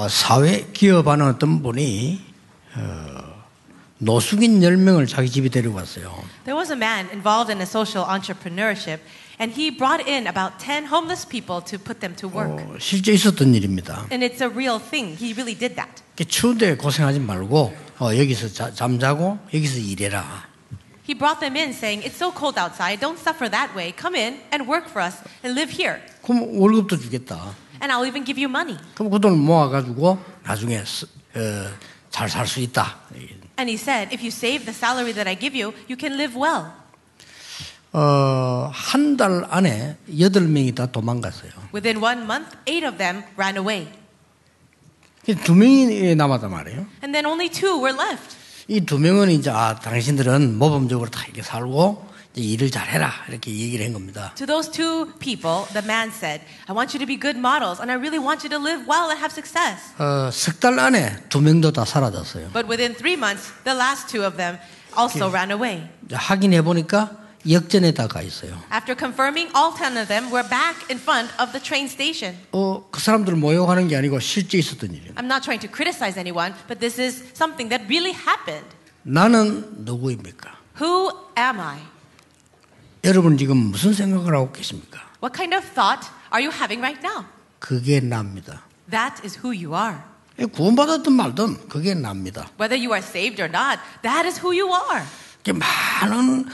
사회 기업하는 어떤 분이 노숙인 10명을 자기 집에 데리고 왔어요. There was a man involved in a social entrepreneurship, and he brought in about 10 homeless people to put them to work. 실제 있었던 일입니다. And it's a real thing. He really did that. 추운데 고생하지 말고 여기서 잠자고 여기서 일해라. He brought them in saying, it's so cold outside, don't suffer that way. Come in and work for us and live here. 그럼 월급도 주겠다. And I'll even give you money. 그럼 그 돈을 모아가지고 나중에 잘 살 수 있다. And he said, if you save the salary that I give you, you can live well. 한 달 안에 8명이 다 도망갔어요. Within 1 month, 8 of them ran away. 2명이 남았단 말이에요. And then only 2 were left. 이 2명은 이제 당신들은 모범적으로 다 이렇게 살고 이제 일을 잘해라 이렇게 얘기를 한 겁니다. To those 2 people, the man said, I want you to be good models, and I really want you to live well and have success. 석 달 안에 2명도 다 사라졌어요. But within 3 months, the last 2 of them also ran away. 확인해 보니까 역전에 다 가 있어요. After confirming, all 10 of them were back in front of the train station. 그 사람들을 모욕하는 게 아니고 실제 있었던 일이에요. I'm not trying to criticize anyone, but this is something that really happened. 나는 누구입니까? Who am I? 여러분 지금 무슨 생각을 하고 계십니까? What kind of thought are you having right now? 그게 납니다. That is who you are. 구원받았든 말든 그게 납니다. Whether you are saved or not, that is who you are. 많은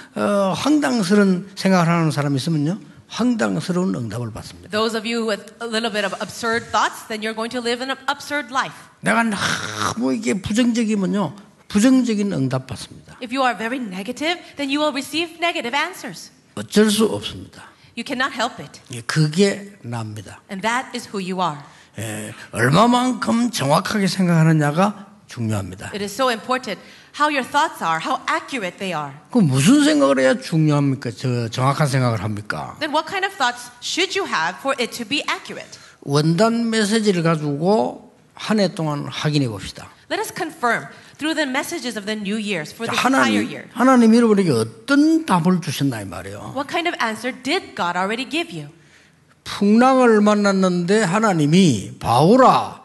황당스러운 생각을 하는 사람이 있으면요, 황당스러운 응답을 받습니다. Those of you with a little bit of absurd thoughts, then you're going to live an absurd life. 내가 너무 이게 부정적이면요, 부정적인 응답 받습니다. If you are very negative, then you will receive negative answers. 어쩔 수 없습니다. You cannot help it. 그게 납니다. And that is who you are. 얼마만큼 정확하게 생각하느냐가 중요합니다. It is so important how your thoughts are, how accurate they are. 그 무슨 생각을 해야 중요합니까? 정확한 생각을 합니까? Then what kind of thoughts should you have for it to be accurate? 원단 메시지를 가지고 한 해 동안 확인해 봅시다. Let us confirm through the messages of the new years for the entire year. 하나님 여러분에게 어떤 답을 주셨나 이 말이에요. What kind of answer did God already give you? 풍랑을 만났는데 하나님이 바울아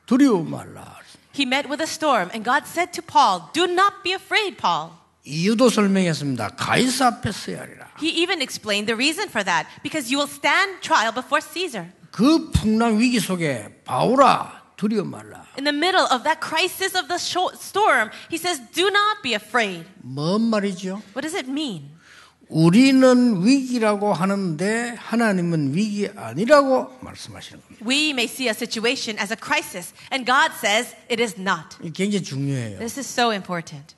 두려워 말라. He met with a storm and God said to Paul, do not be afraid, Paul. 이유도 설명했습니다. 가이사 앞에 서야 하리라. He even explained the reason for that, because you will stand trial before Caesar. 그 풍랑 위기 속에 바울아 두려워 말라. In the middle of that crisis of the storm, he says, do not be afraid. 뭔 말이죠? What does it mean? 우리는 위기라고 하는데 하나님은 위기 아니라고 말씀하시는 겁니다. We may see a situation as a crisis, and God says it is not. 굉장히 중요해요. This is so important.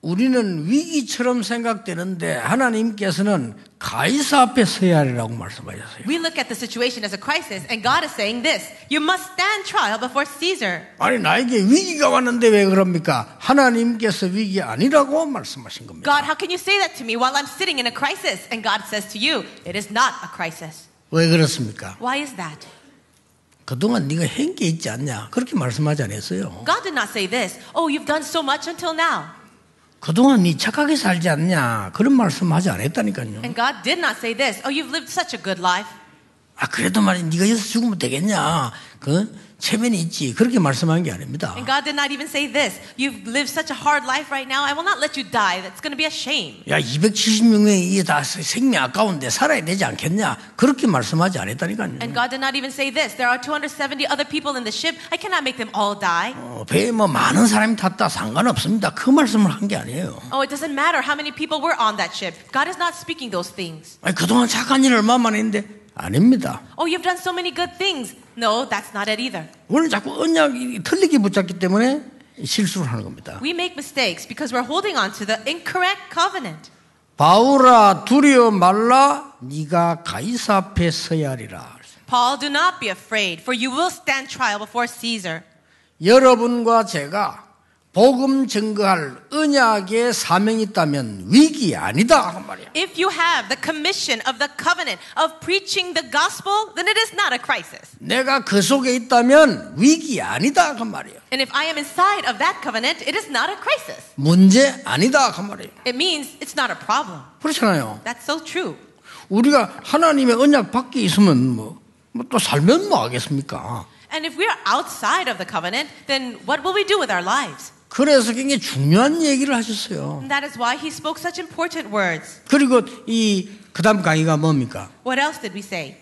우리는 위기처럼 생각되는데 하나님께서는 가이사 앞에 서야 하리라고 말씀하셨어요. We look at the situation as a crisis, and God is saying this: you must stand trial before Caesar. 아니 나에게 위기가 왔는데 왜 그럽니까? 하나님께서 위기 아니라고 말씀하신 겁니다. God, how can you say that to me while I'm sitting in a crisis? And God says to you, it is not a crisis. 왜 그렇습니까? Why is that? 그동안 네가 한 게 있지 않냐? 그렇게 말씀하지 않았어요. God did not say this. Oh, you've done so much until now. 그동안 네 착하게 살지 않냐? 그런 말씀하지 않았다니까요. And God did not say this. Oh, you've lived such a good life. 그래도 말이야 네가 여기서 죽으면 되겠냐? 그 체면이 있지. 그렇게 말씀한 게 아닙니다. And God did not even say this. You've lived such a hard life right now. I will not let you die. That's going to be a shame. 야 270명이 이게 다 생명 아까운데 살아야 되지 않겠냐? 그렇게 말씀하지 않았다니까요. And God did not even say this. There are 270 other people in the ship. I cannot make them all die. 배에 뭐 많은 사람이 탔다 상관없습니다. 그 말씀을 한 게 아니에요. Oh, it doesn't matter how many people were on that ship. God is not speaking those things. 그동안 착한 일을 얼마나 했는데 아닙니다. Oh, you've done so many good things. No, that's not it either. 오늘 자꾸 언약이 틀리게 붙잡기 때문에 실수를 하는 겁니다. We make mistakes because we're holding on to the incorrect covenant. 바울아 두려워 말라 네가 가이사 앞에 서야 하리라. Paul, do not be afraid, for you will stand trial before Caesar. 여러분과 제가 복음 증거할 언약의 사명이 있다면 위기 아니다 그 말이야. If you have the commission of the covenant of preaching the gospel, then it is not a crisis. 내가 그 속에 있다면 위기 아니다 그 말이야. And if I am inside of that covenant, it is not a crisis. 문제 아니다 그 말이야. It means it's not a problem. 그렇잖아요. That's so true. 우리가 하나님의 언약 밖에 있으면 뭐 또 살면 뭐 하겠습니까? And And if we are outside of the covenant, then what will we do with our lives? 그래서 굉장히 중요한 얘기를 하셨어요. And that is why he spoke such important words. 그리고 이 그다음 강의가 뭡니까? What else did we say?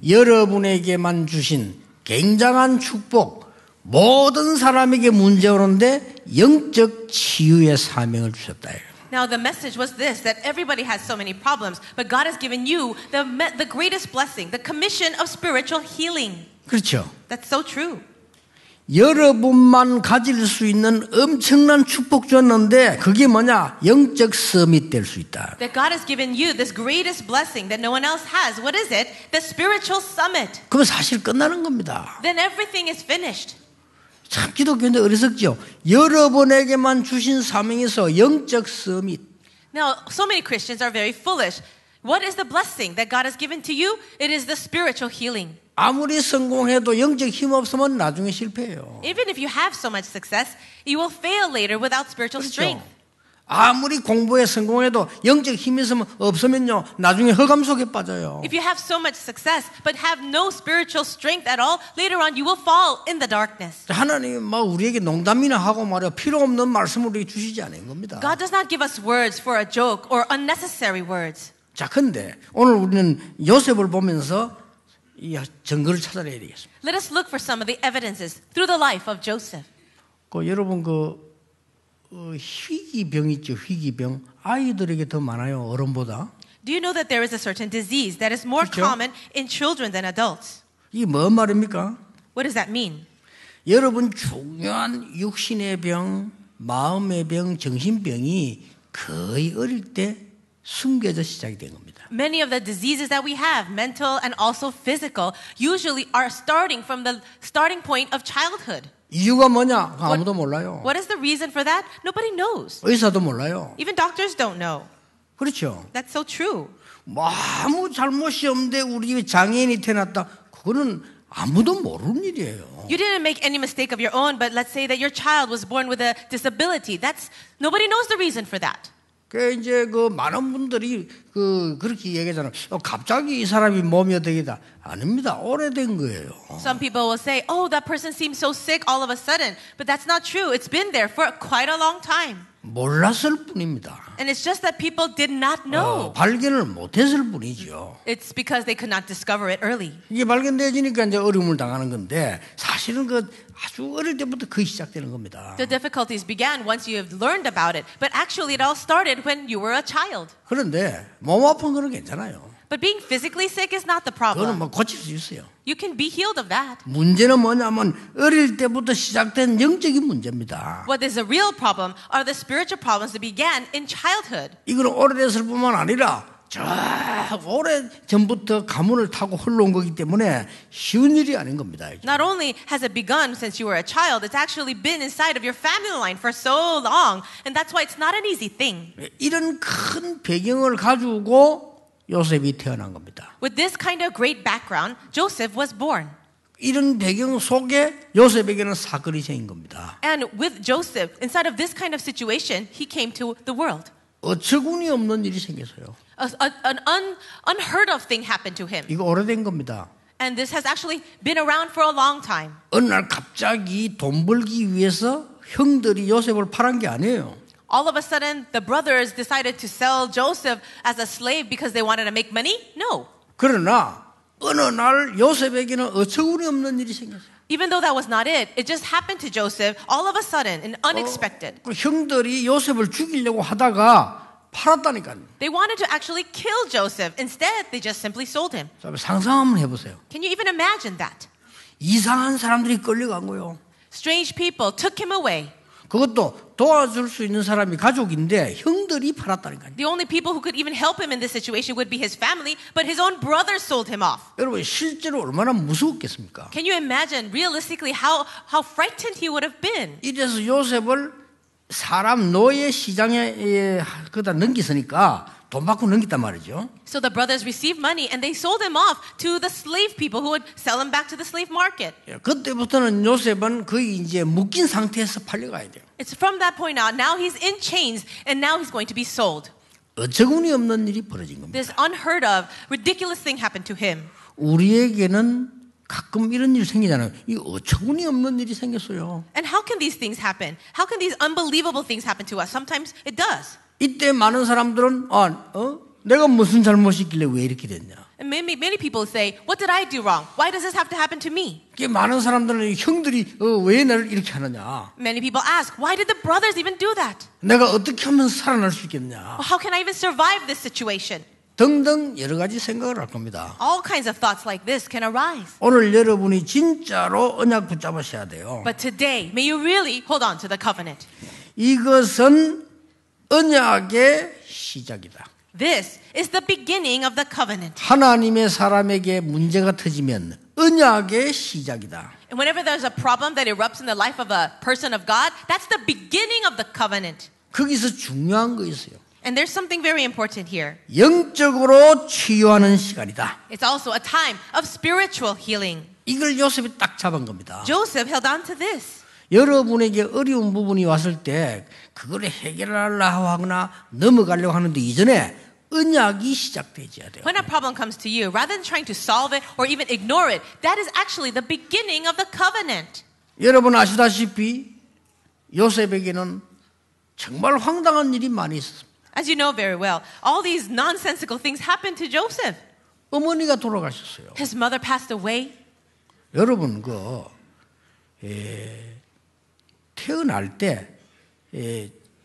여러분에게만 주신 굉장한 축복, 모든 사람에게 문제 오는데 영적 치유의 사명을 주셨다. Now the message was this, that everybody has so many problems, but God has given you the greatest blessing, the commission of spiritual healing. 그렇죠. That's so true. 여러분만 가질 수 있는 엄청난 축복 줬는데 그게 뭐냐? 영적 서밋 될 수 있다. That God has given you this greatest blessing that no one else has. What is it? The spiritual summit. 그러면 사실 끝나는 겁니다. Then everything is finished. 참 기독교인데 어리석죠. 여러분에게만 주신 사명에서 영적 서밋. Now, so many Christians are very foolish. What is the blessing that God has given to you? It is the spiritual healing. 아무리 성공해도 영적 힘 없으면 나중에 실패해요. Even if you have so much success, you will fail later without spiritual strength. 아무리 공부에 성공해도 영적 힘이 없으면요 나중에 흑암 속에 빠져요. If you have so much success but have no spiritual strength at all, later on you will fall in the darkness. 하나님이 막 우리에게 농담이나 하고 말이야 필요 없는 말씀을 우리에게 주시지 않은 겁니다. God does not give us words for a joke or unnecessary words. 자, 근데 오늘 우리는 요셉을 보면서 이 증거를 찾아내야 되겠습니다. Let us look for some of the evidences through the life of Joseph. 여러분 희귀병 있죠, 희귀병. 아이들에게 더 많아요, 어른보다. Do you know that there is a certain disease that is more 그렇죠? common in children than adults? 이게 뭔 말입니까? What does that mean? 여러분 중요한 육신의 병, 마음의 병, 정신병이 거의 어릴 때 숨겨져 시작이 된 겁니다. Many of the diseases that we have, mental and also physical, usually are starting from the starting point of childhood. 이유가 뭐냐? 아무도 몰라요. What is the reason for that? Nobody knows. 의사도 몰라요. Even doctors don't know. 그렇죠. That's so true. 아무 잘못이 없는데 우리 장애인이 태어났다. 그거는 아무도 모르는 일이에요. You didn't make any mistake of your own, but let's say that your child was born with a disability. Nobody knows the reason for that. 그 이제 많은 분들이 그렇게 얘기하잖아요. 갑자기 이 사람이 몸이 어떻게다? 아닙니다. 오래된 거예요. Some people will say, "Oh, that person seems so sick all of a sudden," but that's not true. It's been there for quite a long time. 몰랐을 뿐입니다. And it's just that people did not know. 발견을 못했을 뿐이죠. It's because they could not discover it early. 이게 발견되지니까 이제 어려움을 당하는 건데 사실은 아주 어릴 때부터 거의 시작되는 겁니다. The difficulties began once you have learned about it, but actually it all started when you were a child. 그런데 몸 아픈 거는 괜찮아요. But being physically sick is not the 그거는 problem. 고칠 수 있어요. You can be healed of that. 문제는 뭐냐면 어릴 때부터 시작된 영적인 문제입니다. What is a real problem are the spiritual problems that began in childhood. 이거는 오래됐을 뿐만 아니라 저 오래 전부터 가문을 타고 흘러온 거기 때문에 쉬운 일이 아닌 겁니다. Not only has it begun since you were a child, it's actually been inside of your family line for so long, and that's why it's not an easy thing. 이런 큰 배경을 가지고 요셉이 태어난 겁니다. With this kind of great background, Joseph was born. 이런 배경 속에 요셉에게는 사건이 생긴 겁니다. And with Joseph, inside of this kind of situation, he came to the world. 어처구니 없는 일이 생겼어요. An unheard of thing happened to him. 이거 오래된 겁니다. And this has actually been around for a long time. 어느 날 갑자기 돈 벌기 위해서 형들이 요셉을 팔은 게 아니에요. All of a sudden, the brothers decided to sell Joseph as a slave because they wanted to make money? No. 그러나 어느 날 요셉에게는 어처구니 없는 일이 생겼어요. Even though that was not it, it just happened to Joseph all of a sudden and unexpected. 그 형들이 요셉을 죽이려고 하다가 팔았다니까요. They wanted to actually kill Joseph. Instead, they just simply sold him. 상상 한번 해보세요. Can you even imagine that? 이상한 사람들이 끌려간 거예요. Strange people took him away. 그것도 도와줄 수 있는 사람이 가족인데 형들이 팔았다니까요. The only people who could even help him in this situation would be his family, but his own brothers sold him off. 여러분 실제로 얼마나 무서웠겠습니까? Can you imagine realistically how frightened he would have been? 이래서 요셉을 사람 노예 시장에 그다 넘기으니까 돈 받고 넘겼단 말이죠. So the brothers received money and they sold him off to the slave people who would sell him back to the slave market. 그때부터는 요셉은 거의 이제 묶인 상태에서 팔려가야 돼요. It's from that point on. Now he's in chains and now he's going to be sold. 어처구니 없는 일이 벌어진 겁니다. This unheard of, ridiculous thing happened to him. 우리에게는 가끔 이런 일이 생기잖아요. 이 어처구니 없는 일이 생겼어요. And how can these things happen? How can these unbelievable things happen to us? Sometimes it does. 이때 많은 사람들은 내가 무슨 잘못이 있길래 왜 이렇게 됐냐. And many people say, what did I do wrong? Why does this have to happen to me? 많은 사람들은 형들이 왜 나를 이렇게 하느냐. Many people ask, why did the brothers even do that? 내가 어떻게 하면 살아날 수 있겠냐. Well, how can I even survive this situation? 등등 여러 가지 생각을 할 겁니다. All kinds of thoughts like this can arise. 오늘 여러분이 진짜로 언약 붙잡으셔야 돼요. But today, may you really hold on to the covenant. 이것은 언약의 시작이다. This is the beginning of the covenant. 하나님의 사람에게 문제가 터지면 언약의 시작이다. And whenever there's a problem that erupts in the life of a person of God, that's the beginning of the covenant. 거기서 중요한 거 있어요. And there's something very important here. 영적으로 치유하는 시간이다. It's also a time of spiritual healing. 이걸 요셉이 딱 잡은 겁니다. Joseph held on to this. 여러분에게 어려운 부분이 왔을 때 그거를 해결하려고 하거나 넘어가려고 하는데 이전에 언약이 시작되어야 돼요. When a problem comes to you, rather than trying to solve it or even ignore it, that is actually the beginning of the covenant. 여러분 아시다시피 요셉에게는 정말 황당한 일이 많이 있었습니다. As you know very well, all these nonsensical things happened to Joseph. 어머니가 돌아가셨어요. His mother passed away. 여러분 태어날 때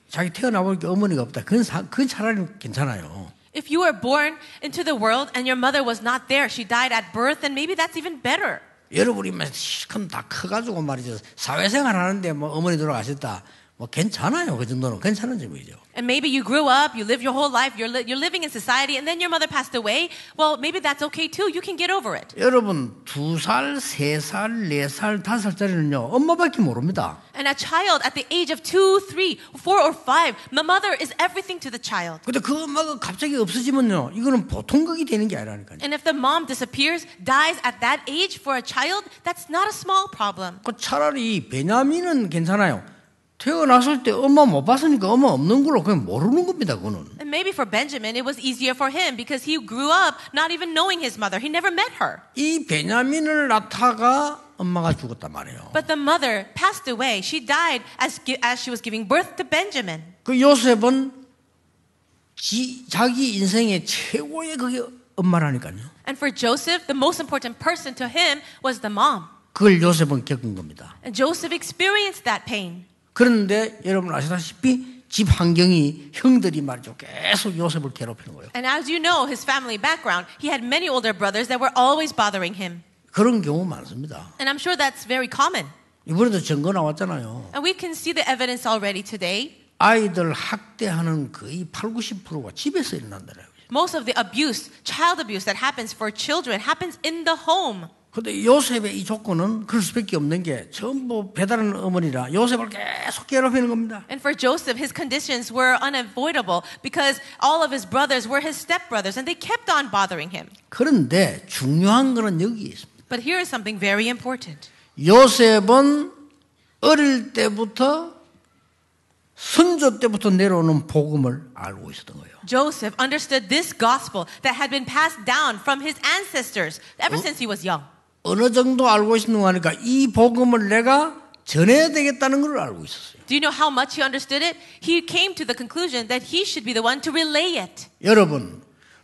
자기 태어나보니까 어머니가 없다. 그건 차라리 괜찮아요. If you were born into the world and your mother was not there, she died at birth, then maybe that's even better. 여러분이 실컷 다 커가지고 말이죠. 사회생활 하는데 어머니 돌아가셨다. 괜찮아요. 그 정도는 괜찮은 점이죠. And maybe you grew up, you lived your whole life, you're living in society, and then your mother passed away. Well, maybe that's okay too. You can get over it. 여러분 2살, 3살, 4살, 5살짜리는요 엄마밖에 모릅니다. And a child at the age of 2, 3, 4, or 5, the mother is everything to the child. 근데 그 엄마가 갑자기 없어지면요 이거는 보통 것이 되는 게 아니라니까요. And if the mom disappears, dies at that age for a child, that's not a small problem. 그 차라리 베냐민은 괜찮아요. 태어났을 때 엄마 못 봤으니까 엄마 없는 걸로 그냥 모르는 겁니다. 그거는. And maybe for Benjamin, it was easier for him because he grew up not even knowing his mother. He never met her. 이 베냐민을 낳다가 엄마가 죽었단 말이에요. But the mother passed away. She died as she was giving birth to Benjamin. 그 요셉은 자기 인생의 최고의 그게 엄마라니까요. And for Joseph, the most important person to him was the mom. 그걸 요셉은 겪은 겁니다. And Joseph experienced that pain. 그런데 여러분 아시다시피 집 환경이 형들이 말이죠 계속 요셉을 괴롭히는 거예요. And as you know, his family background, he had many older brothers that were always bothering him. 그런 경우 많습니다. And I'm sure that's very common. 이번에도 증거 나왔잖아요. And we can see the evidence already today. 아이들 학대하는 거의 80~90%가 집에서 일어난다고요. Most of the abuse, child abuse that happens for children happens in the home. 그런데 요셉의 이 조건은 그럴 수밖에 없는 게 전부 배다른 어머니라 요셉을 계속 괴롭히는 겁니다. And for Joseph, his conditions were unavoidable because all of his brothers were his stepbrothers and they kept on bothering him. 그런데 중요한 거는 여기 있습니다. But here is something very important. 요셉은 어릴 때부터 선조 때부터 내려오는 복음을 알고 있었던 거예요. Joseph understood this gospel that had been passed down from his ancestors ever since he was young. 어느 정도 알고 있었는가 하니까 이 복음을 내가 전해야 되겠다는 걸 알고 있었어요. Do you know how much he understood it? He came to the conclusion that he should be the one to relay it. 여러분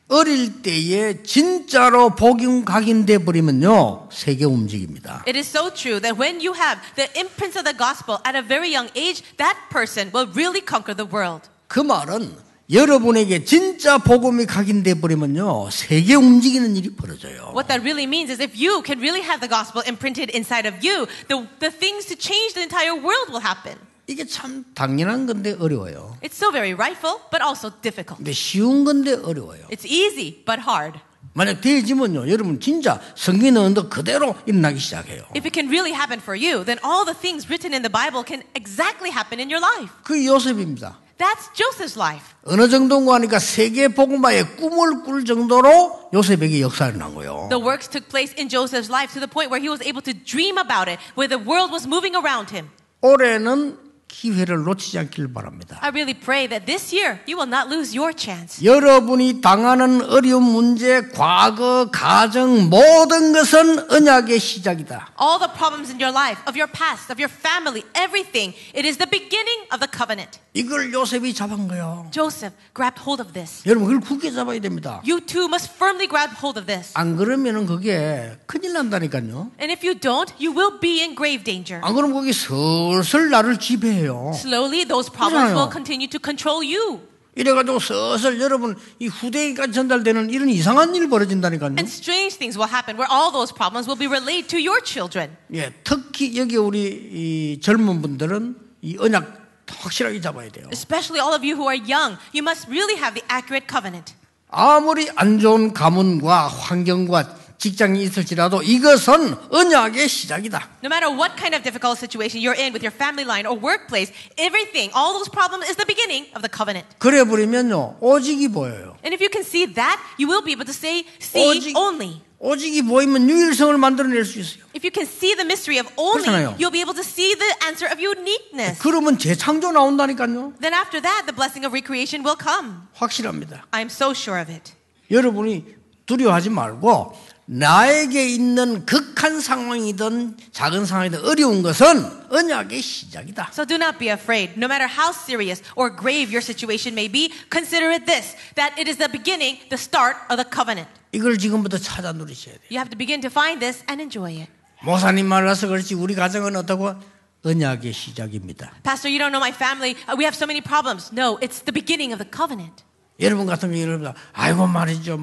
어릴 때에 진짜로 복음 각인돼 버리면요 세계 움직입니다. It is so true that when you have the imprints of the gospel at a very young age, that person will really conquer the world. 그 말은 여러분에게 진짜 복음이 각인돼 버리면요 세계 움직이는 일이 벌어져요. What that really means is if you can really have the gospel imprinted inside of you, the things to change the entire world will happen. 이게 참 당연한 건데 어려워요. It's so very rightful, but also difficult. 근데 쉬운 건데 어려워요. It's easy, but hard. 만약 되어지면요 여러분 진짜 성경에 넣은 거 그대로 일어나기 시작해요. If it can really happen for you, then all the things written in the Bible can exactly happen in your life. 그 요셉입니다. That's Joseph's life. 어느 정도인가 하니까 세계 복음화의 꿈을 꿀 정도로 요셉에게 역사를 난 거예요. The works took place in Joseph's life to the point where he was able to dream about it, where the world was moving around him. 올해는 기회를 놓치지 않기를 바랍니다. I really pray that this year you will not lose your chance. 여러분이 당하는 어려운 문제, 과거, 가정 모든 것은 언약의 시작이다. All the problems in your life, of your past, of your family, everything, it is the beginning of the covenant. 이걸 요셉이 잡은 거예요. Joseph grabbed hold of this. 여러분 그걸 굳게 잡아야 됩니다. You too must firmly grab hold of this. 안 그러면은 그게 큰일 난다니까요. And if you don't, you will be in grave danger. 안 그러면 거기 슬슬 나를 지배해요. Slowly, those problems 그렇잖아요. will continue to control you. 이래가지고 슬슬 여러분 이 후대에까지 전달되는 이런 이상한 일 벌어진다니까요. And strange things will happen where all those problems will be relayed to your children. 예, 특히 여기 우리 이 젊은 분들은 이 언약 확실하게 잡아야 돼요. Especially all of you who are young, you must really have the accurate covenant. 아무리 안 좋은 가문과 환경과 직장이 있을지라도 이것은 언약의 시작이다. No matter what kind of difficult situation you're in with your family line or workplace, everything, all those problems is the beginning of the covenant. 그래 버리면요 오직이 보여요. And if you can see that, you will be able to say, see only. 오직이 보이면 유일성을 만들어낼 수 있어요. If you can see the mystery of only, 그렇잖아요. you'll be able to see the answer of uniqueness. 그러면 재창조 나온다니까요. Then after that, the blessing of recreation will come. 확실합니다. I'm so sure of it. 여러분이 두려워하지 말고 나에게 있는 극한 상황이든 작은 상황이든 어려운 것은 언약의 시작이다. So do not be afraid. No matter how serious or grave your situation may be, consider it this, that it is the beginning, the start of the covenant. 이걸 지금부터 찾아 누리셔야 돼요. You have to begin to find this and enjoy it. 목사님 말라서 그렇지 우리 가정은 어떻고 언약의 시작입니다. Pastor, you don't know my family. We have so many problems. No, it's the beginning of the covenant. 여러분 같은 경우는 아이고 말이죠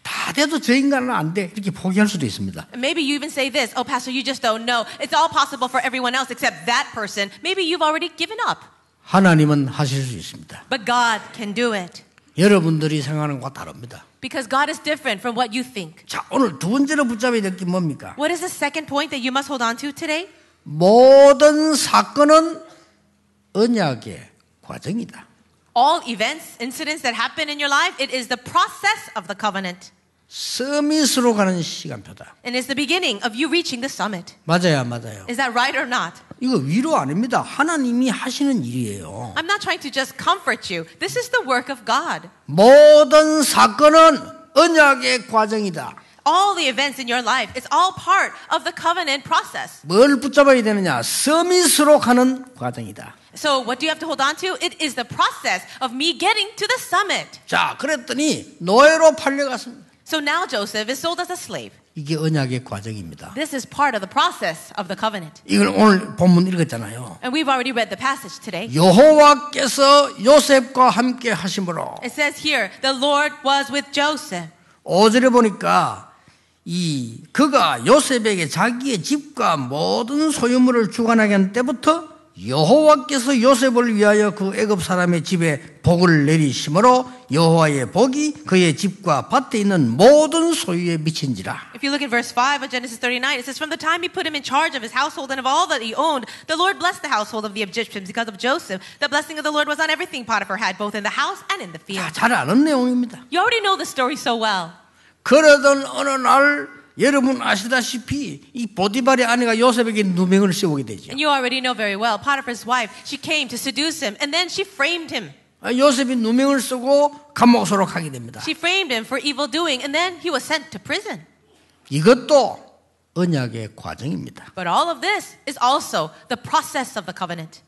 다 돼도 저 인간은 안 돼 이렇게 포기할 수도 있습니다. And maybe you even say this, oh, Pastor, you just don't know. It's all possible for everyone else except that person. Maybe you've already given up. 하나님은 하실 수 있습니다. But God can do it. 여러분들이 생각하는 것과 다릅니다. Because God is different from what you think. 자, 오늘 두 번째로 붙잡아야 될 게 뭡니까? What is the second point that you must hold on to today? 모든 사건은 언약의 과정이다. All events, incidents that happen in your life, it is the process of the covenant. 서밋으로 가는 시간표다. And it's the beginning of you reaching the summit. 맞아요. Is that right or not? 이거 위로 아닙니다. 하나님이 하시는 일이에요. I'm not trying to just comfort you. This is the work of God. 모든 사건은 언약의 과정이다. All the events in your life, it's all part of the covenant process. 뭘 붙잡아야 되느냐? 서밋으로 가는 과정이다. So what do you have to hold on to? It is the process of me getting to the summit. 자, 그랬더니 노예로 팔려갔습니다. So now Joseph is sold as a slave. 이게 언약의 과정입니다. This is part of the process of the covenant. 이걸 오늘 본문 읽었잖아요. And we've already read the passage today. 여호와께서 요셉과 함께 하심으로. It says here, the Lord was with Joseph. 5절에 보니까 그가 요셉에게 자기의 집과 모든 소유물을 주관하게 한 때부터 여호와께서 요셉을 위하여 그 애굽 사람의 집에 복을 내리심으로 여호와의 복이 그의 집과 밭에 있는 모든 소유에 미친지라. If you look at verse 5 of Genesis 39, it says, from the time he put him in charge of his household and of all that he owned, the Lord blessed the household of the Egyptians because of Joseph. The blessing of the Lord was on everything Potiphar had, both in the house and in the field. 잘 아는 내용입니다. You already know the story so well. 그러던 어느 날 여러분 아시다시피 이 보디발의 아내가 요셉에게 누명을 씌우게 되죠. And you already know very well, Potiphar's wife, she came to seduce him and then she framed him. 요셉이 누명을 쓰고 감옥으로 가게 됩니다. She framed him for evil doing and then he was sent to prison. 이것도 언약의 과정입니다. But all of this is also the process of the covenant.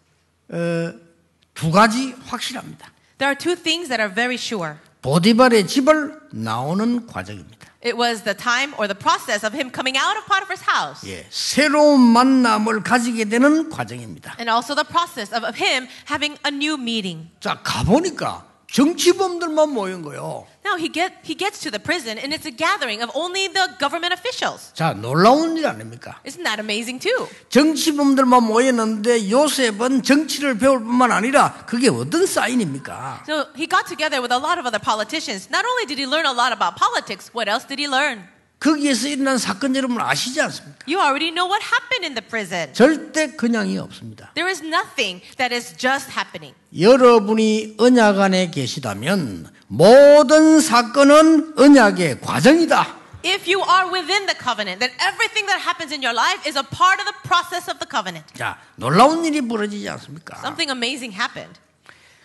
두 가지 확실합니다. There are two things that are very sure. 보디발의 집을 나오는 과정입니다. It was the time or the process of him coming out of Potiphar's house. 예, 새로운 만남을 가지게 되는 과정입니다. And also the process of him having a new meeting. 자, 가보니까 정치범들만 모인 거예요. Now he gets to the prison and it's a gathering of only the government officials. 자, 놀라운 일 아닙니까? Isn't that amazing too? 정치범들만 모였는데 요셉은 정치를 배울 뿐만 아니라 그게 어떤 사인입니까? So he got together with a lot of other politicians. Not only did he learn a lot about politics, what else did he learn? 거기에서 일어난 사건 여러분 아시지 않습니까? You already know what happened in the prison. 절대 그냥이 없습니다. There is nothing that is just happening. 여러분이 언약 안에 계시다면 모든 사건은 언약의 과정이다. If you are within the covenant, then everything that happens in your life is a part of the process of the covenant. 자, 놀라운 일이 벌어지지 않습니까? Something amazing happened.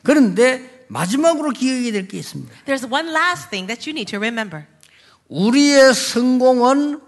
그런데 마지막으로 기억해야 될 게 있습니다. There's one last thing that you need to remember. 우리의 성공은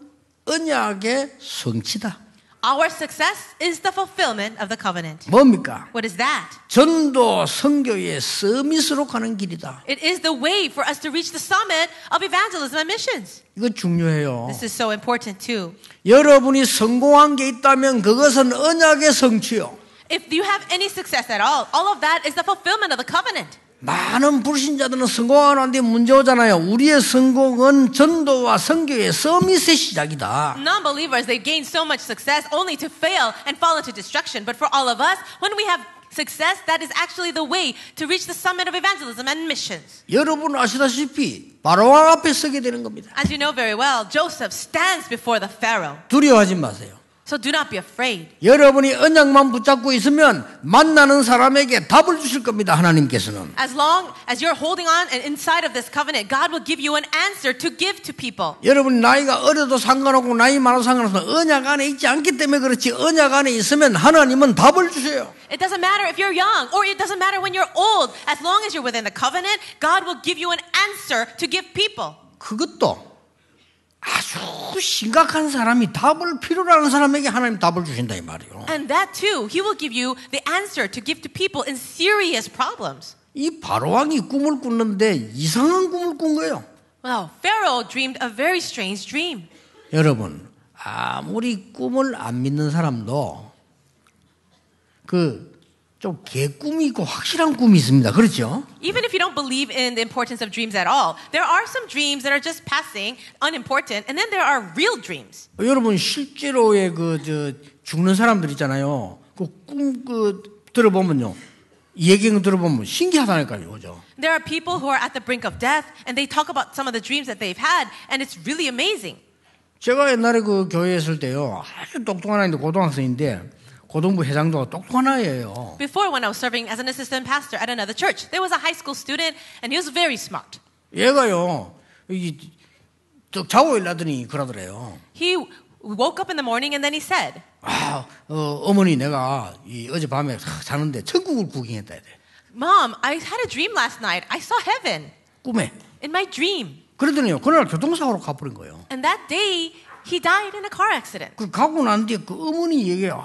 언약의 성취다. Our success is the fulfillment of the covenant. 뭡니까? What is that? 전도 선교의 서밋으로 가는 길이다. It is the way for us to reach the summit of evangelism and missions. 이거 중요해요. This is so important too. 여러분이 성공한 게 있다면 그것은 언약의 성취요. If you have any success at all of that is the fulfillment of the covenant. 많은 불신자들은 성공하는데 문제 오잖아요. 우리의 성공은 전도와 선교의 서밋의 시작이다. Non-believers, they gain so much success only to fail and fall into destruction. But for all of us, when we have success, that is actually the way to reach the summit of evangelism and missions. 여러분 아시다시피 바로왕 앞에 서게 되는 겁니다. As you know very well, Joseph stands before the Pharaoh. 두려워하지 마세요. So do not be afraid. 여러분이 언약만 붙잡고 있으면 만나는 사람에게 답을 주실 겁니다. 하나님께서는. As long as you're holding on and inside of this covenant, God will give you an answer to give to people. 여러분이 나이가 어려도 상관없고 나이 많아도 상관없어 언약 안에 있지 않기 때문에 그렇지 언약 안에 있으면 하나님은 답을 주세요. It doesn't matter if you're young or it doesn't matter when you're old. As long as you're within the covenant, God will give you an answer to give people. 그것도 아주 심각한 사람이 답을 필요로 하는 사람에게 하나님 답을 주신다 이 말이에요. And that too, He will give you the answer to give to people in serious problems. 이 바로왕이 꿈을 꿨는데 이상한 꿈을 꾼 거예요. Well, Pharaoh dreamed a very strange dream. 여러분 아무리 꿈을 안 믿는 사람도 좀 개꿈이 있고 확실한 꿈이 있습니다. 그렇죠? Even if you don't believe in the importance of dreams at all, there are some dreams that are just passing, unimportant, and then there are real dreams. 여러분 실제로의 죽는 사람들 있잖아요. 꿈 들어보면요, 얘기를 들어보면 신기하다니까요, 그죠? There are people who are at the brink of death, and they talk about some of the dreams that they've had, and it's really amazing. 제가 옛날에 그 교회에 있을 때요, 아주 똑똑한 아이인데 고등학생인데. 고등부 회장도 똑똑한 아이예요. Before, when I was serving as an assistant pastor at another church, there was a high school student, and he was very smart. 얘가요, 자고 일하더니 그러더래요. He woke up in the morning, and then he said, 어머니 내가 어젯밤에 자는데 천국을 구경했다. Mom, I had a dream last night. I saw heaven. 꿈에. In my dream. 그러더니요, 그날 교통사고로 가버린 거예요. And that day, he died in a car accident. 그 가고 난 뒤에 그 어머니 얘기해요.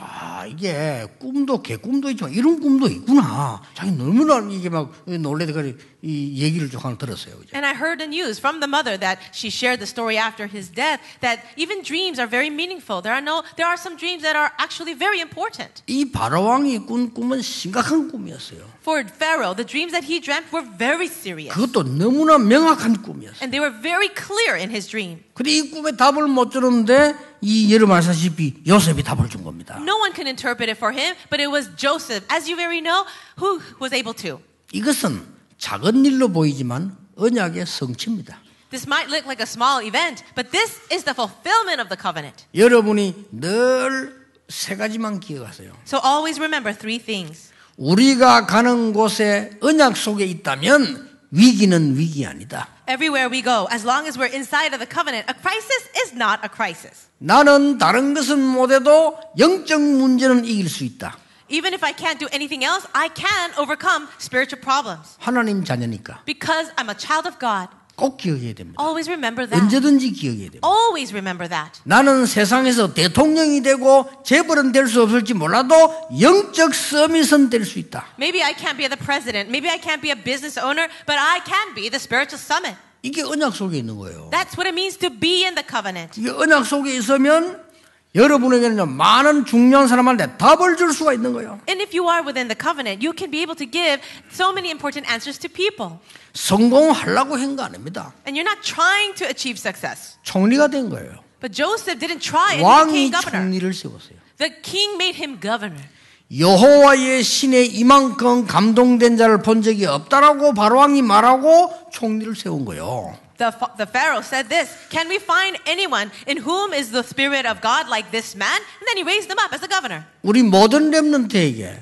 이게 꿈도 개꿈도 있지만 이런 꿈도 있구나. 자기 너무나 이게 막 놀래다가 이 얘기를 좀 하나 들었어요. 그죠? And I heard the news from the mother that she shared the story after his death that even dreams are very meaningful. There are some dreams that are actually very important. 이 바로왕이 꾼 꿈은 심각한 꿈이었어요. For Pharaoh, the dreams that he dreamt were very serious. 그것도 너무나 명확한 꿈이었어요. And they were very clear in his dream. 근데 이 꿈에 답을 못 주는데 이 여러분 아시다시피 요셉이 답을 준 겁니다. No one can interpret it for him, but it was Joseph, as you very know, who was able to. 이것은 작은 일로 보이지만 언약의 성취입니다. This might look like a small event, but this is the fulfillment of the covenant. 여러분이 늘 세 가지만 기억하세요. So always remember three things. 우리가 가는 곳에 언약 속에 있다면 위기는 위기 아니다. Everywhere we go, as long as we're inside of the covenant, a crisis is not a crisis. 나는 다른 것은 못해도 영적 문제는 이길 수 있다. Even if I can't do anything else, I can overcome spiritual problems. 하나님 자녀니까 Because I'm a child of God. 꼭 기억해야 됩니다. Always remember that. 언제든지 기억해야 됩니다. Always remember that. 나는 세상에서 대통령이 되고 재벌은 될 수 없을지 몰라도 영적 서밋은 될 수 있다. Maybe I can't be the president. Maybe I can't be a business owner, but I can be the spiritual summit. 이게 언약 속에 있는 거예요. That's what it means to be in the covenant. 이게 언약 속에 있으면 여러분에게는 많은 중요한 사람한테 답을 줄 수가 있는 거예요. And if you are within the covenant, you can be able to give so many important answers to people. 성공하려고 한 거 아닙니다. And you're not trying to achieve success. 총리가 된 거예요. But Joseph didn't try and 왕이 became governor. 총리를 세웠어요. The king made him governor. 여호와의 신에 이만큼 감동된 자를 본 적이 없다라고 바로왕이 말하고 총리를 세운 거예요. The Pharaoh said this, can we find anyone in whom is the spirit of God like this man? And then he raised him up as a governor. 우리 모든 렘넌트에게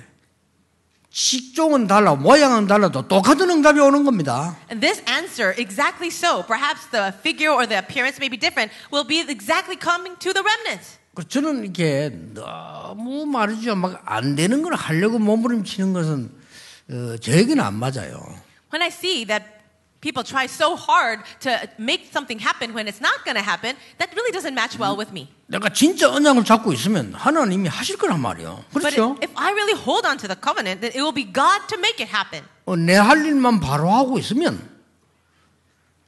직종은 달라, 모양은 달라도 똑같은 응답이 오는 겁니다. And this answer, exactly so, perhaps the figure or the appearance may be different, will be exactly coming to the remnants. 저는 이렇게 너무 말이죠. 막 안 되는 걸 하려고 몸부림치는 것은 저에게는 안 맞아요. When I see that people try so hard to make something happen when it's not going to happen, that really doesn't match well with me. 내가 진짜 언약을 잡고 있으면 하나님이 하실 거란 말이에요. But 그렇죠? if I really hold on to the covenant, then it will be God to make it happen. 내 할 일만 바로 하고 있으면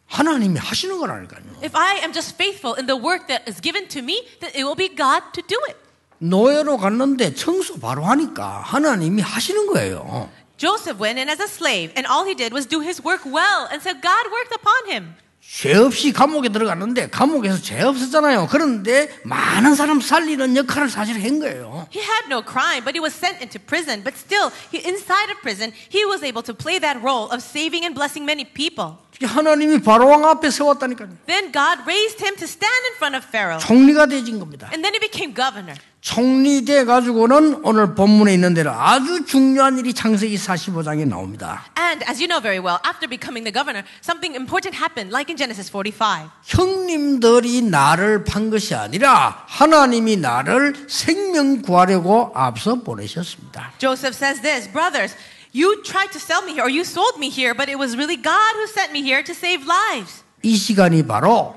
하나님이 하시는 거라니까요. If I am just faithful in the work that is given to me, then it will be God to do it. 노예로 갔는데 청소 바로 하니까 하나님이 하시는 거예요. Joseph went in as a slave, and all he did was do his work well, and so God worked upon him. 죄 없이 감옥에 들어갔는데 감옥에서 죄 없었잖아요. 그런데 많은 사람 살리는 역할을 사실 한 거예요. He had no crime, but he was sent into prison. But still, inside of prison, he was able to play that role of saving and blessing many people. 하나님이 바로왕 앞에 세웠다니까요. Then God raised him to stand in front of Pharaoh. 총리가 되진 겁니다. And then he became governor. 총리 돼 가지고는 오늘 본문에 있는 대로 아주 중요한 일이 창세기 45장에 나옵니다. And as you know very well, after becoming the governor, something important happened, like in Genesis 45. 형님들이 나를 판 것이 아니라 하나님이 나를 생명 구하려고 앞서 보내셨습니다. Joseph says this, brothers, you tried to sell me here, or you sold me here, but it was really God who sent me here to save lives. 이 시간이 바로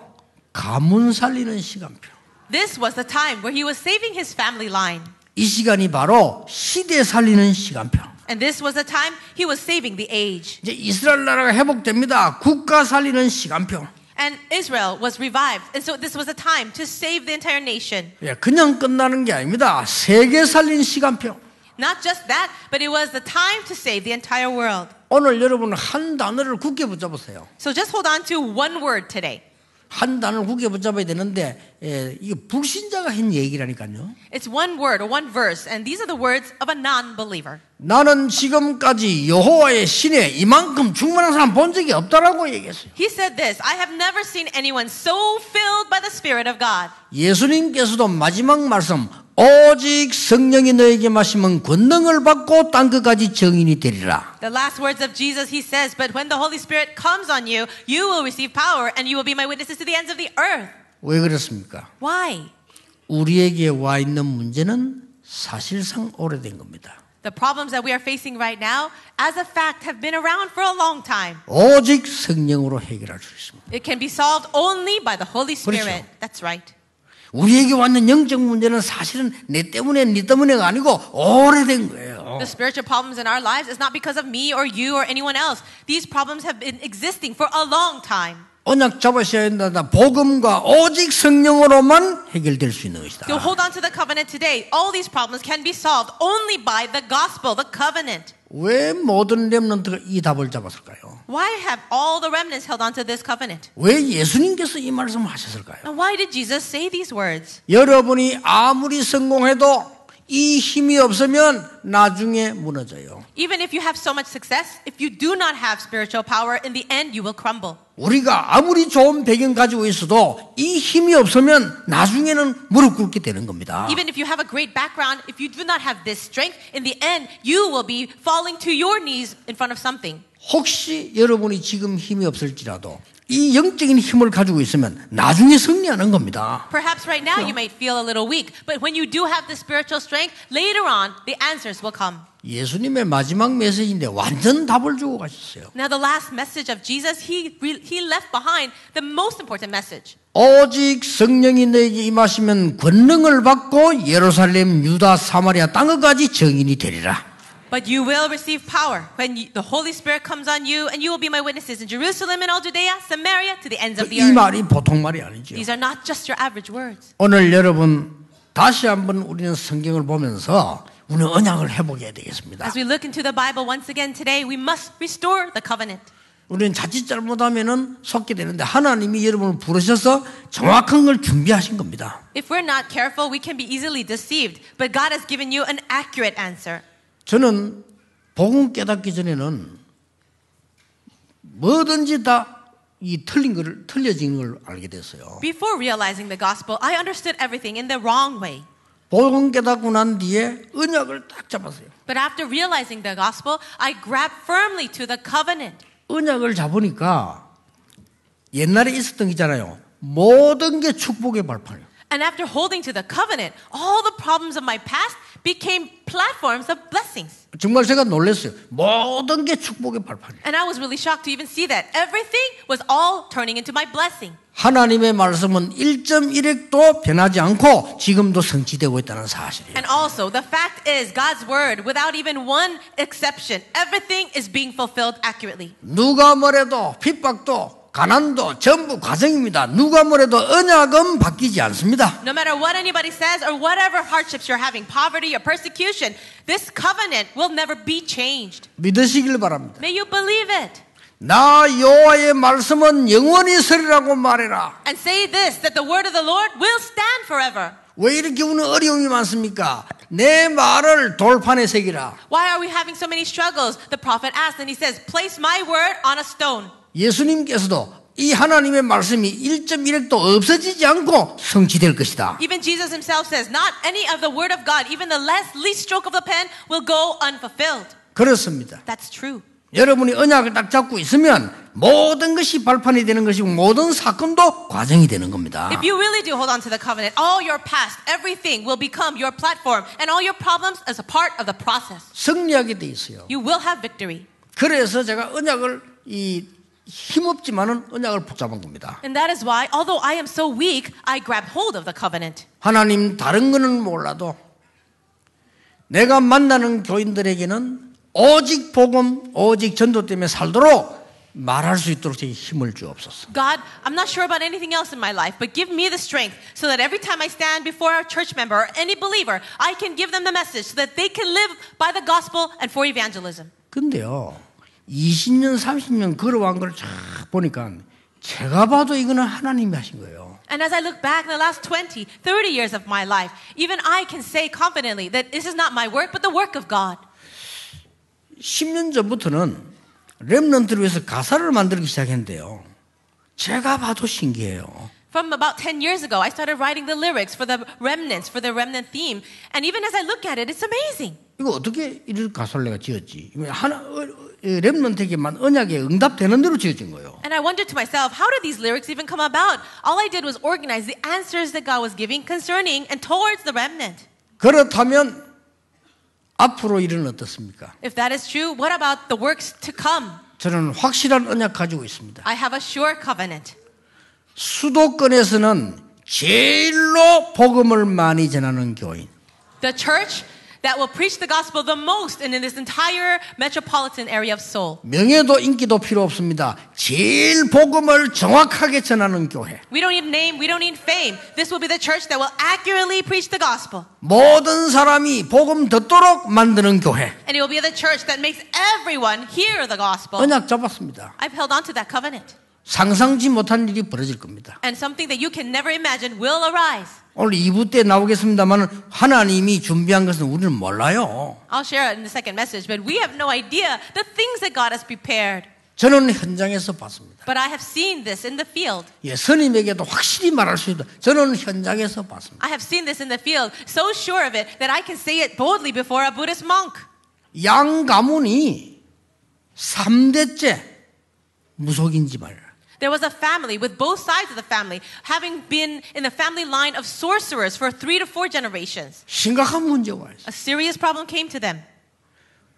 가문 살리는 시간표. This was the time where he was saving his family line. 이 시간이 바로 시대 살리는 시간표. And this was the time he was saving the age. 이제 이스라엘 나라가 회복됩니다. 국가 살리는 시간표. And Israel was revived. And so this was a time to save the entire nation. 예, 그냥 끝나는 게 아닙니다. 세계 살리는 시간표. Not just that, but it was the time to save the entire world. 오늘 여러분 한 단어를 굳게 붙잡으세요. So just hold on to one word today. 한 단어를 굳게 붙잡아야 되는데 이게 불신자가 한 얘기라니까요. It's one word or one verse, and these are the words of a non-believer. 나는 지금까지 여호와의 신에 이만큼 충만한 사람 본 적이 없다라고 얘기했어요. He said this, I have never seen anyone so filled by the Spirit of God. 예수님께서도 마지막 말씀 오직 성령이 너에게 마시면 권능을 받고 땅 끝까지 증인이 되리라. The last words of Jesus, he says, but when the Holy Spirit comes on you, you will receive power and you will be my witnesses to the ends of the earth. 왜 그렇습니까? Why? 우리에게 와 있는 문제는 사실상 오래된 겁니다. The problems that we are facing right now, as a fact, have been around for a long time. 오직 성령으로 해결할 수 있습니다. It can be solved only by the Holy Spirit. 그렇죠. That's right. 우리에게 왔는 영적 문제는 사실은 내 때문에 네 때문에가 아니고 오래된 거예요. The spiritual problems in our lives is not because of me or you or anyone else. These problems have been existing for a long time. 언약 잡으셔야 된다. 복음과 오직 성령으로만 해결될 수 있는 것이다. So hold on to the covenant today. All these problems can be solved only by the gospel, the covenant. 왜 모든 렘넌트가 이 답을 잡았을까요? Why have all the remnants held on to this covenant? 왜 예수님께서 이 말씀을 하셨을까요? And why did Jesus say these words? 여러분이 아무리 성공해도 이 힘이 없으면 나중에 무너져요. Even if you have so much success, if you do not have spiritual power, in the end you will crumble. 우리가 아무리 좋은 배경 가지고 있어도 이 힘이 없으면 나중에는 무릎 꿇게 되는 겁니다. Even if you have a great background, if you do not have this strength, in the end you will be falling to your knees in front of something. 혹시 여러분이 지금 힘이 없을지라도 이 영적인 힘을 가지고 있으면 나중에 승리하는 겁니다. Perhaps right now you might feel a little weak, but when you do have the spiritual strength, later on the answers will come. 예수님의 마지막 메시지인데 완전 답을 주고 가셨어요. Now the last message of Jesus, he left behind the most important message. 오직 성령이 너에게 임하시면 권능을 받고 예루살렘, 유다, 사마리아 땅끝까지 증인이 되리라. But you will receive power when the Holy Spirit comes on you, and you will be my witnesses in Jerusalem and all Judea, Samaria, to the ends of the 이 earth. 말이 보통 말이 아니죠. These are not just your average words. 오늘 여러분 다시 한번 우리는 성경을 보면서 우리는 언약을 회복해야 되겠습니다. As we look into the Bible once again today, we must restore the covenant. 우리는 자칫 잘못하면은 속게 되는데 하나님이 여러분을 부르셔서 정확한 걸 준비하신 겁니다. If we're not careful, we can be easily deceived. But God has given you an accurate answer. 저는 복음 깨닫기 전에는 뭐든지 다 이 틀려진 걸 알게 됐어요. Before realizing the gospel, I understood everything in the wrong way. 복음 깨닫고 난 뒤에 언약을 딱 잡았어요. But after realizing the gospel, I grabbed firmly to the covenant. 언약을 잡으니까 옛날에 있었던 게 있잖아요. 모든 게 축복의 발판이에요. And after holding to the covenant, all the problems of my past became platforms of blessings. 정말 제가 놀랐어요. 모든 게 축복의 발판이에요. And I was really shocked to even see that everything was all turning into my blessing. 하나님의 말씀은 1.1핵도 변하지 않고 지금도 성취되고 있다는 사실이에요. And also, the fact is, God's word, without even one exception, everything is being fulfilled accurately. 누가 뭐래도 핍박도 가난도 전부 과정입니다. 누가 뭐래도 언약은 바뀌지 않습니다. No matter what anybody says or whatever hardships you're having, poverty or persecution, this covenant will never be changed. 믿으시길 바랍니다. May you believe it. 나 여호와의 말씀은 영원히 서리라고 말해라. And say this, that the word of the Lord will stand forever. 왜 이렇게 우리는 어려움이 많습니까? 내 말을 돌판에 새기라. Why are we having so many struggles? The prophet asked and he says, place my word on a stone. 예수님께서도 이 하나님의 말씀이 1.1핵도 없어지지 않고 성취될 것이다. Even Jesus himself says, not any of the word of God, even the least stroke of the pen will go unfulfilled. 그렇습니다. That's true. 여러분이 언약을 딱 잡고 있으면 모든 것이 발판이 되는 것이고 모든 사건도 과정이 되는 겁니다. If you really do hold on to the covenant, all your past, everything will become your platform and all your problems as a part of the process. 승리하게 돼 있어요. You will have victory. 그래서 제가 언약을 힘없지만은 언약을 붙잡은 겁니다. And that is why, although I am so weak, I grab hold of the covenant. 하나님 다른 거는 몰라도 내가 만나는 교인들에게는 오직 복음, 오직 전도 때문에 살도록 말할 수 있도록 제게 힘을 주옵소서. God, I'm not sure about anything else in my life, but give me the strength so that every time I stand before a church member or any believer, I can give them the message so that they can live by the gospel and for evangelism. 근데요, 20년, 30년 걸어온 걸 쫙 보니까 제가 봐도 이거는 하나님이 하신 거예요. And as I look back in the last 20, 30 years of my life, even I can say confidently that this is not my work, but the work of God. 10년 전부터는 렘넌트를 위해서 가사를 만들기 시작했는데요. 제가 봐도 신기해요. From about 10 years ago, I started writing the lyrics for the remnants, for the remnant theme. And even as I look at it, it's amazing. 이거 어떻게 이런 가사를 내가 지었지? 렘넌트에게만 언약에 응답되는 대로 지어진 거예요. And I wondered to myself, how did these lyrics even come about? All I did was organize the answers that God was giving concerning and towards the remnant. 그렇다면 앞으로 일은 어떻습니까? If that is true, what about the works to come? 저는 확실한 언약 가지고 있습니다. I have a sure covenant. 수도권에서는 제일로 복음을 많이 전하는 교인. The church that will preach the gospel the most in this entire metropolitan area of Seoul. 명예도 인기도 필요 없습니다. 제일 복음을 정확하게 전하는 교회. We don't need name, we don't need fame. This will be the church that will accurately preach the gospel. 모든 사람이 복음 듣도록 만드는 교회. And it will be the church that makes everyone hear the gospel. 언약 잡았습니다. I've held on to that covenant. 상상지 못한 일이 벌어질 겁니다. And something that you can never imagine will arise. 오늘 2부 때 나오겠습니다만 하나님이 준비한 것은 우리는 몰라요. I'll share it in the second message, but we have no idea the things that God has prepared. 저는 현장에서 봤습니다. But I have seen this in the field. 예, 스님에게도 확실히 말할 수 있다. 저는 현장에서 봤습니다. I have seen this in the field, so sure of it that I can say it boldly before a Buddhist monk. 양 가문이 3대째 무속인지 말이야. There was a family with both sides of the family having been in the family line of sorcerers for 3 to 4 generations. 심각한 문제가 있어요. A serious problem came to them.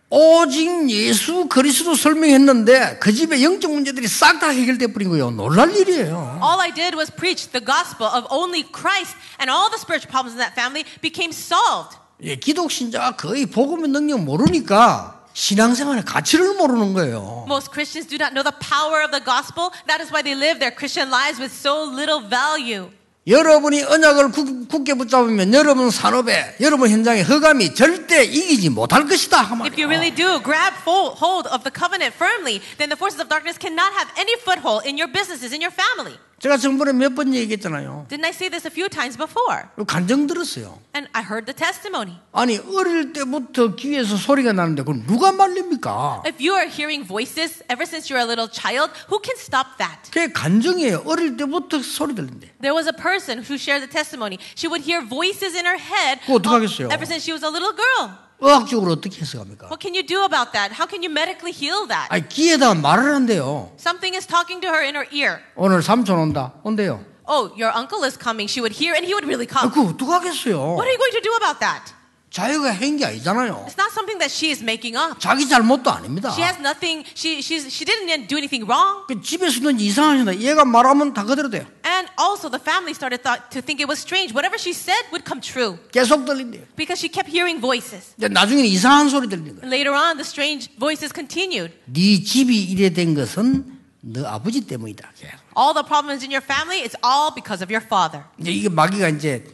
오직 예수 그리스도 설명했는데 그 집에 영적 문제들이 싹 다 해결돼 버린 거예요. 놀랄 일이에요. All I did was preach the gospel of only Christ, and all the spiritual problems in that family became solved. 예, 기독 신자가 거의 복음의 능력 모르니까 신앙생활의 가치를 모르는 거예요. Most Christians do not know the power of the gospel. That is why they live their Christian lives with so little value. 여러분이 언약을 굳게 붙잡으면 여러분 산업에, 여러분 현장에 흑암이 절대 이기지 못할 것이다. If you really do grab hold of the covenant firmly, then the forces of darkness cannot have any foothold in your businesses, in your family. 제가 전번에 몇 번 얘기했잖아요. Didn't I say this a few times before? 간증 들었어요. And I heard the testimony. 아니 어릴 때부터 귀에서 소리가 나는데 그걸 누가 말립니까? If you are hearing voices ever since you're a little child, who can stop that? 그게 간증이에요. 어릴 때부터 소리 들린대. There was a person who shared the testimony. She would hear voices in her head 그거 어떡하겠어요? ever since she was a little girl. 의학적으로 어떻게 해석합니까? What can you do about that? How can you medically heal that? 아니 귀에다 말을 한대요. Something is talking to her in her ear. 오늘 삼촌 온대요. Oh, your uncle is coming. She would hear and he would really come. 그거 어떡하겠어요? What are you going to do about that? 자기가 한 게 아니잖아요. It's not something that she is making up. 자기 잘못도 아닙니다. She has nothing. She didn't do anything wrong. 그 집에서는 이상하신다. 얘가 말하면 다 그대로 돼요. And also the family started to think it was strange. Whatever she said would come true 계속 들린대요. because she kept hearing voices. 이제 나중에는 이상한 소리 들리는 거예요. Later on, the strange voices continued. 네 집이 이래 된 것은 너 아버지 때문이다. All the problems in your family, it's all because of your father. 이제 이게 마귀가 이제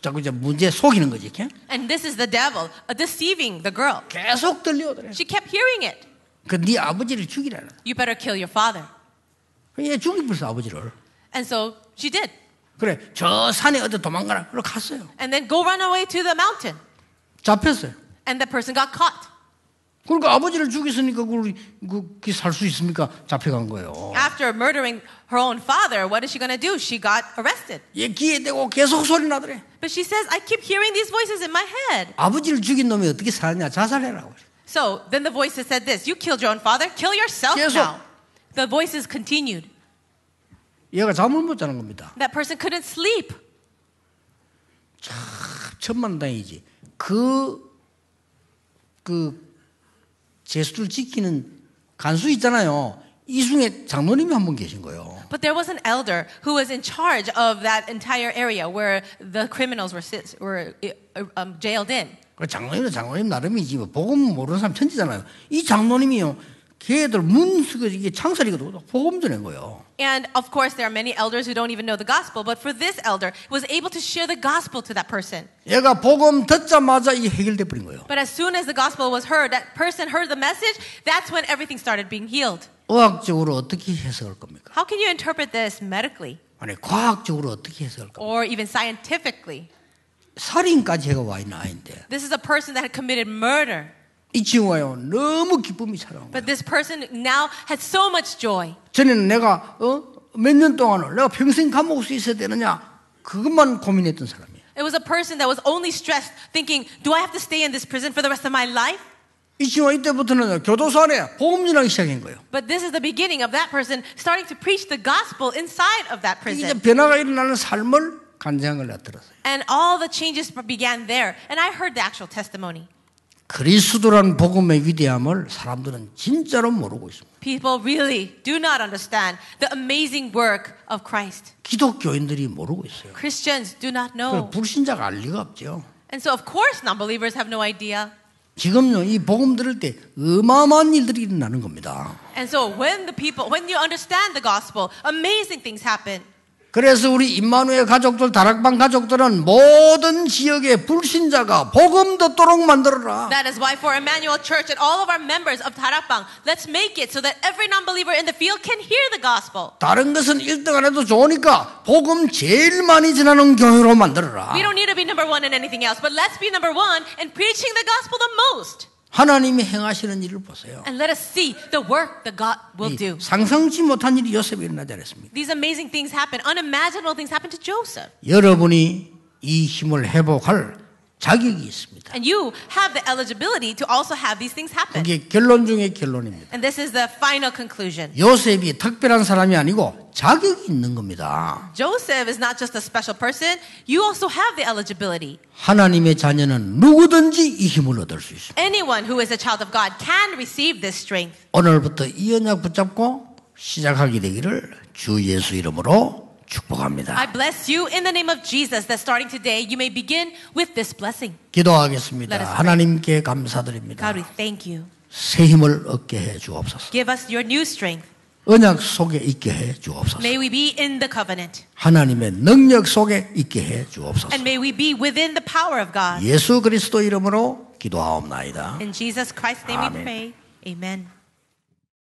자꾸 이제 문제 속이는 거지. And this is the devil deceiving the girl. 계속 들려오더래. She kept hearing it. 그 네 아버지를 죽이라. You better kill your father. 얘 죽이버렸어 아버지를. And so she did. 그래 저 산에 어디 도망가라. 그러 갔어요. And then go run away to the mountain. 잡혔어요. And the person got caught. 그러니까 아버지를 죽였으니까 그게 살 수 있습니까? 잡혀간 거예요. After murdering her own father, what is she going to do? She got arrested. 얘 귀에 대고 계속 소리 나더래. But she says, I keep hearing these voices in my head. 아버지를 죽인 놈이 어떻게 사느냐? 자살해라고. So then the voices said this, you killed your own father, kill yourself 계속. now. The voices continued. 얘가 잠을 못 자는 겁니다. That person couldn't sleep. 참 천만다행이지. 제수를 지키는 간수 있잖아요. 이중에 장로님이 한 분 계신 거예요. But there was an elder who was in charge of that entire area where the criminals were jailed in. 그 장로님 나름이지. 복음 모르는 사람 천지잖아요. 이 장로님이요. 걔들 이게 창설이거든. 복음 전한 거예요. And of course, there are many elders who don't even know the gospel. But for this elder, was able to share the gospel to that person. 얘가 복음 듣자마자 이 해결돼 버린 거예요. But as soon as the gospel was heard, that person heard the message. That's when everything started being healed. 의학적으로 어떻게 해석할 겁니까? How can you interpret this medically 아니 과학적으로 어떻게 해석할 겁니까? or even scientifically? 살인까지 해가 와 있는 아이인데 This is a person that had committed murder. 이 친구가요 너무 기쁨이 차려온 거예요. But this person now had so much joy. 전에는 내가 몇 년 동안을 내가 평생 감옥 수 있어야 되느냐 그것만 고민했던 사람이에요. It was a person that was only stressed, thinking, do I have to stay in this prison for the rest of my life? 이 친구가 이때부터는 교도소 안에 복음 전하기 시작한 거예요. But this is the beginning of that person starting to preach the gospel inside of that 이제 prison. 변화가 일어나는 삶을 간증한 걸 들었어요. And all the changes began there. And I heard the actual testimony. 그리스도란 복음의 위대함을 사람들은 진짜로 모르고 있습니다. People really do not understand the amazing work of Christ. 기독교인들이 모르고 있어요. Christians do not know. 불신자가 알 리가 없죠. And so of course non-believers have no idea. 지금요 이 복음 들을 때 어마어마한 일들이 일어나는 겁니다. And so when you understand the gospel, amazing things happen. 그래서 우리 임마누엘 가족들, 다락방 가족들은 모든 지역의 불신자가 복음 듣도록 만들어라. That is why for Emmanuel Church and all of our members of Tarapang, let's make it so that every non-believer in the field can hear the gospel. 다른 것은 1등 안 해도 좋으니까 복음 제일 많이 전하는 교회로 만들어라. We don't need to be number one in anything else, but let's be number one in preaching the gospel the most. 하나님이 행하시는 일을 보세요. And let us see the work that God will do. 상상치 못한 일이 요셉에 일어나지 않았습니까? These amazing things happen. Unimaginable things happen to Joseph. 여러분이 이 힘을 회복할 자격이 있습니다. And you have the eligibility to also have these things happen. 그게 결론 중에 결론입니다. And this is the final conclusion. 요셉이 특별한 사람이 아니고 자격이 있는 겁니다. Joseph is not just a special person. You also have the eligibility. 하나님의 자녀는 누구든지 이 힘을 얻을 수 있습니다. Anyone who is a child of God can receive this strength. 오늘부터 이 언약 붙잡고 시작하게 되기를 주 예수 이름으로 축복합니다. I bless you in the name of Jesus that starting today you may begin with this blessing. 기도하겠습니다. 하나님께 감사드립니다. God, we thank you. 새 힘을 얻게 해 주옵소서. Give us your new strength. 언약 속에 있게 해 주옵소서. May we be in the covenant. 하나님의 능력 속에 있게 해 주옵소서. And may we be within the power of God. 예수 그리스도 이름으로 기도하옵나이다. In Jesus Christ's name we 아멘. pray. Amen.